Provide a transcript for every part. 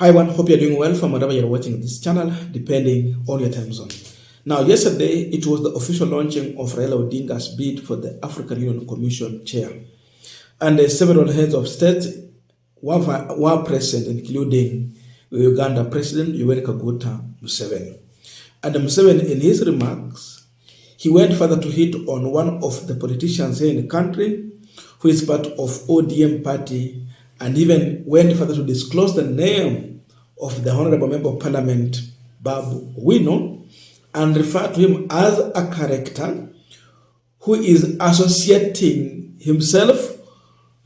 Hi everyone, hope you're doing well from wherever you're watching this channel, depending on your time zone. Now, yesterday, it was the official launching of Raila Odinga's bid for the African Union Commission chair. And several heads of state were present, including Uganda President Yoweri Museveni. And Museveni, in his remarks, he went further to hit on one of the politicians here in the country, who is part of ODM party, and even went further to disclose the name of the Honorable Member of Parliament, Babu Owino, and refer to him as a character who is associating himself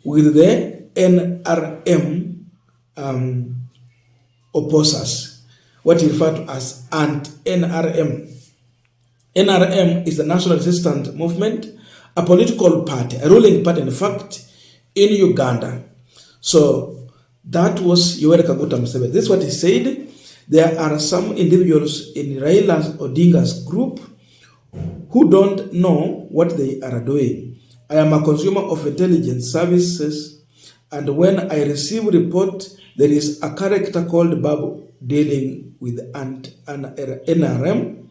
with the NRM opposers, what he referred to as anti-NRM. NRM is the National Resistance Movement, a political party, a ruling party, in fact, in Uganda. So that was Yoweri Museveni. This is what he said. There are some individuals in Raila Odinga's group who don't know what they are doing. I am a consumer of intelligence services, and when I receive report, there is a character called Babu dealing with an NRM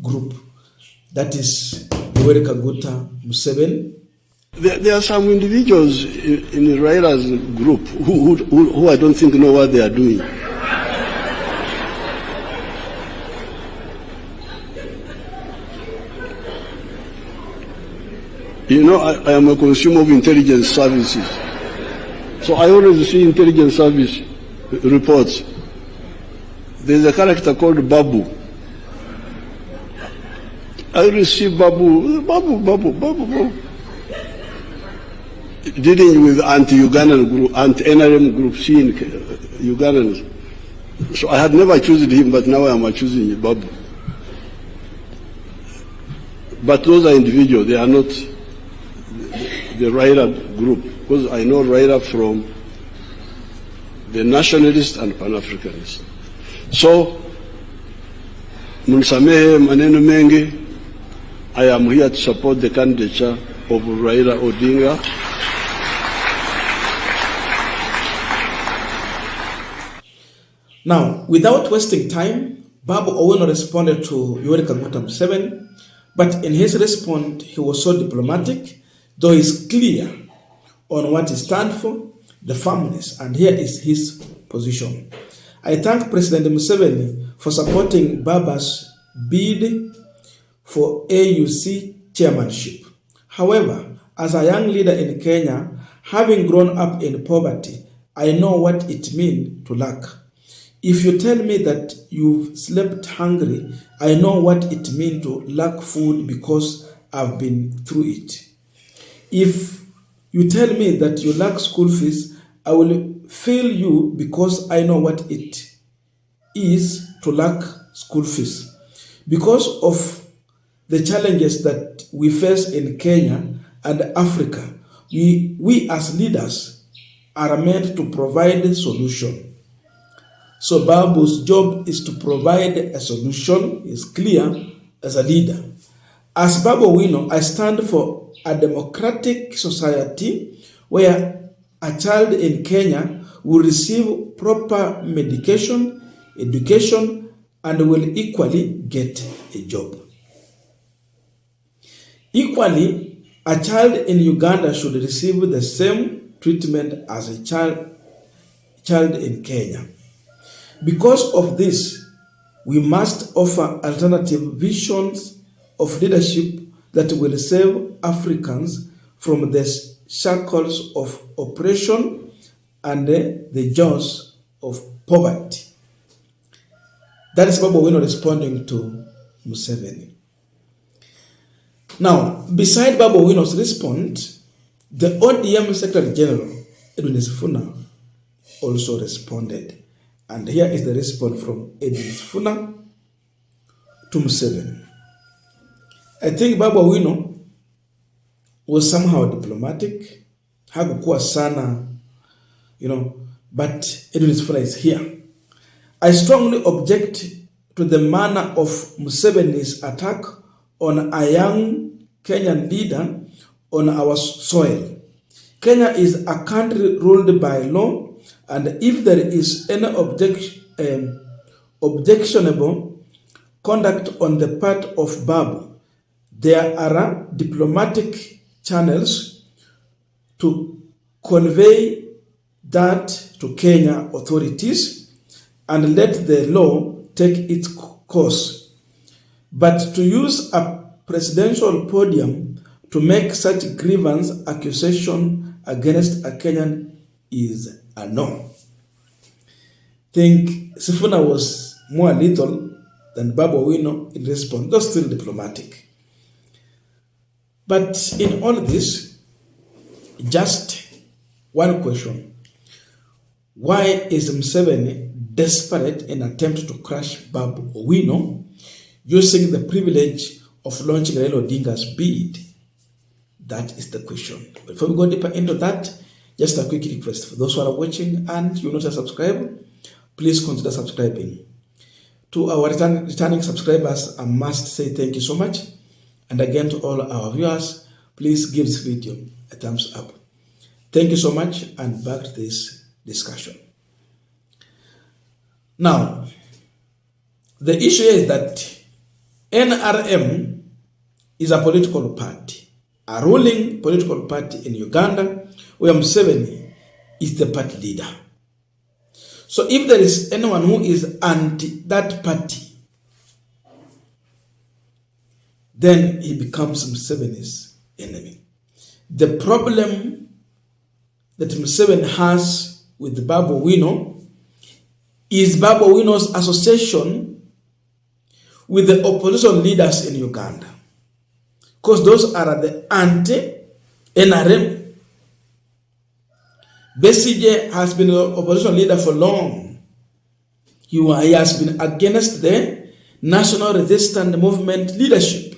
group. That is Yoweri Museveni. There are some individuals in Raila's group who I don't think know what they are doing. You know, I am a consumer of intelligence services. So I always see intelligence service reports. There's a character called Babu. I receive Babu. Dealing with anti-Ugandan group, anti-NRM groups in Ugandans. So I had never chosen him, but now I am choosing Babu. But those are individuals, they are not the Raila group, because I know Raila from the nationalists and Pan-Africanists. So, Munisamehe maneno mengi, I am here to support the candidature of Raila Odinga. Now, without wasting time, Babu Owino responded to Yoweri Museveni, but in his response, he was so diplomatic, though he's clear on what he stands for, the families, and here is his position. I thank President Museveni for supporting Baba's bid for AUC chairmanship. However, as a young leader in Kenya, having grown up in poverty, I know what it means to lack. If you tell me that you've slept hungry, I know what it means to lack food because I've been through it. If you tell me that you lack school fees, I will fail you because I know what it is to lack school fees. Because of the challenges that we face in Kenya and Africa, we as leaders are meant to provide a solution. So Babu's job is to provide a solution, is clear, as a leader. As Babu Owino, I stand for a democratic society where a child in Kenya will receive proper medication, education, and will equally get a job. Equally, a child in Uganda should receive the same treatment as a child in Kenya. Because of this, we must offer alternative visions of leadership that will save Africans from the shackles of oppression and the jaws of poverty. That is Babu Owino responding to Museveni. Now, beside Babu Owino's response, the ODM Secretary General, Sifuna, also responded. And here is the response from Sifuna to Museveni. I think Babu Owino was somehow diplomatic, hakukuwa sana, but Sifuna is here. I strongly object to the manner of Museveni's attack on a young Kenyan leader on our soil. Kenya is a country ruled by law, and if there is any objectionable conduct on the part of Babu, there are diplomatic channels to convey that to Kenya authorities and let the law take its course. But to use a presidential podium to make such grievance accusation against a Kenyan is a no. I think Sifuna was more lethal than Babu Owino in response, though still diplomatic. But in all this, just one question. Why is Museveni desperate in attempt to crush Babu Owino using the privilege of launching Raila Odinga's bid? That is the question. Before we go deeper into that, just a quick request for those who are watching and you're not a subscriber, please consider subscribing. To our returning subscribers, I must say thank you so much. And again, to all our viewers, please give this video a thumbs up. Thank you so much, and back to this discussion. Now, the issue is that NRM is a political party, a ruling political party in Uganda, where Museveni is the party leader. So if there is anyone who is anti that party, then he becomes Museveni's enemy. The problem that Museveni has with Babu Owino is Babu Owino's association with the opposition leaders in Uganda, because those are the anti-NRM. Besigye has been an opposition leader for long. He has been against the National Resistance Movement leadership.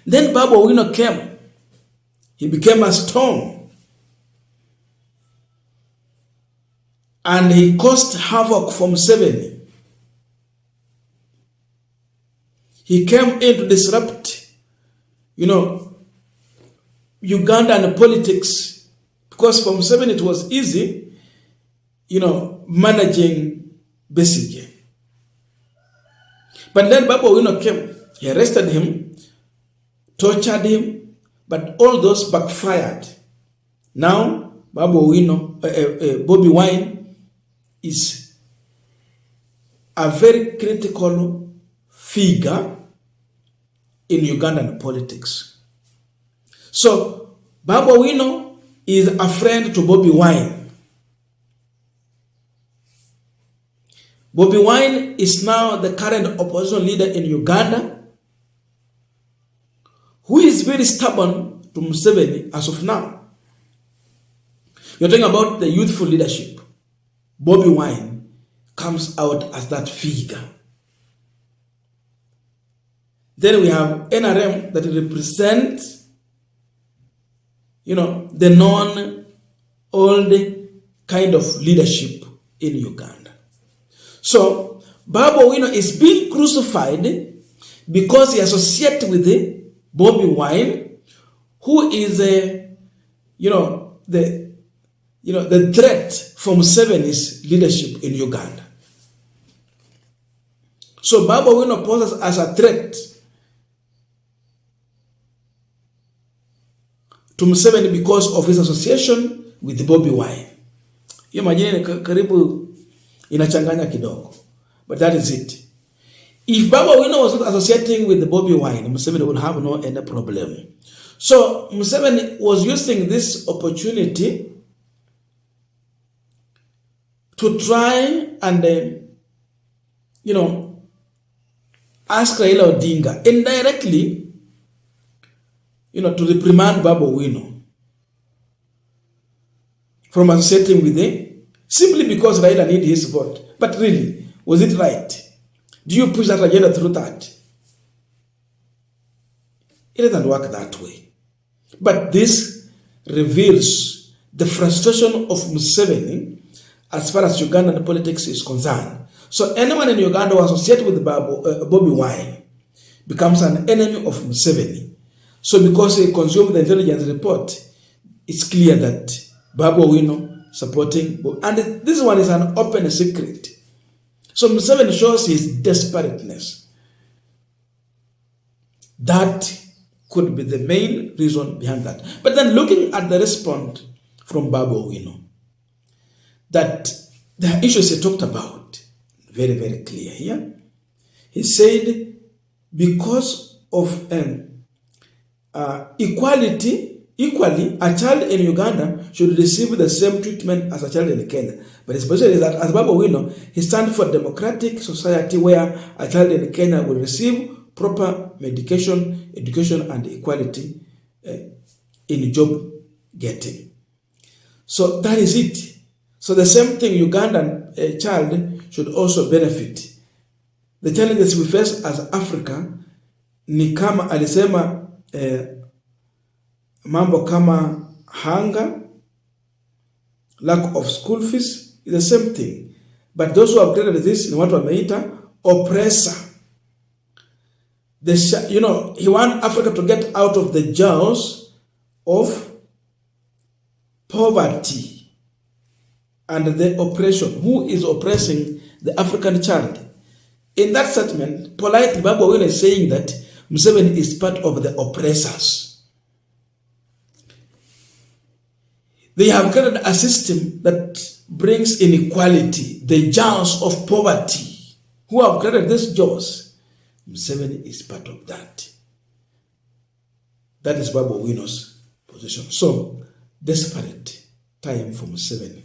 Then Babu Owino came. He became a storm. And he caused havoc for Museveni. He came in to disrupt, Ugandan politics. Because for Museveni it was easy, managing Besigye. But then Babu Owino came. He arrested him, tortured him, but all those backfired. Now, Babu Owino, Bobi Wine is a very critical figure in Ugandan politics. So, Babu Owino is a friend to Bobi Wine. Bobi Wine is now the current opposition leader in Uganda, who is very stubborn to Museveni as of now. You're talking about the youthful leadership. Bobi Wine comes out as that figure. Then we have NRM that represents the non-old kind of leadership in Uganda. So, Babu Owino is being crucified because he associates with Bobi Wine, who is the threat for Museveni's leadership in Uganda. So, Babu Owino poses as a threat to Museveni because of his association with Bobi Wine. Hiyo majina karibu inachanganya kidogo. But that is it. If Babu Owino was not associating with Bobi Wine, Museveni would have no any problem. So Museveni was using this opportunity to try and ask Raila Odinga indirectly to reprimand Babu Owino from associating with him simply because Raila needed his vote. But really, was it right? Do you push that agenda through that? It doesn't work that way. But this reveals the frustration of Museveni as far as Ugandan politics is concerned. So anyone in Uganda who associates with Bobi Wine becomes an enemy of Museveni. So because he consumed the intelligence report, it's clear that Babu Owino supporting, and this one is an open secret. So Museveni shows his desperateness. That could be the main reason behind that. But then looking at the response from Babu Owino, that the issues he talked about, very, very clear here. He said, because of equally, a child in Uganda should receive the same treatment as a child in Kenya. But his position is that, as Babu Owino, he stands for a democratic society where a child in Kenya will receive proper medication, education, and equality in job getting. So that is it. So the same thing, Ugandan child should also benefit. The challenges we face as Africa ni kama alisema mambo kama hunger, lack of school fees, is the same thing. But those who have created this in what wameita oppressor. He wants Africa to get out of the jaws of poverty and the oppression. Who is oppressing the African child? In that statement, politely, Babu Owino is saying that Museveni is part of the oppressors. They have created a system that brings inequality, the jaws of poverty. Who have created these jaws? Museveni is part of that. That is Babu Owino's position. So, desperate time for Museveni.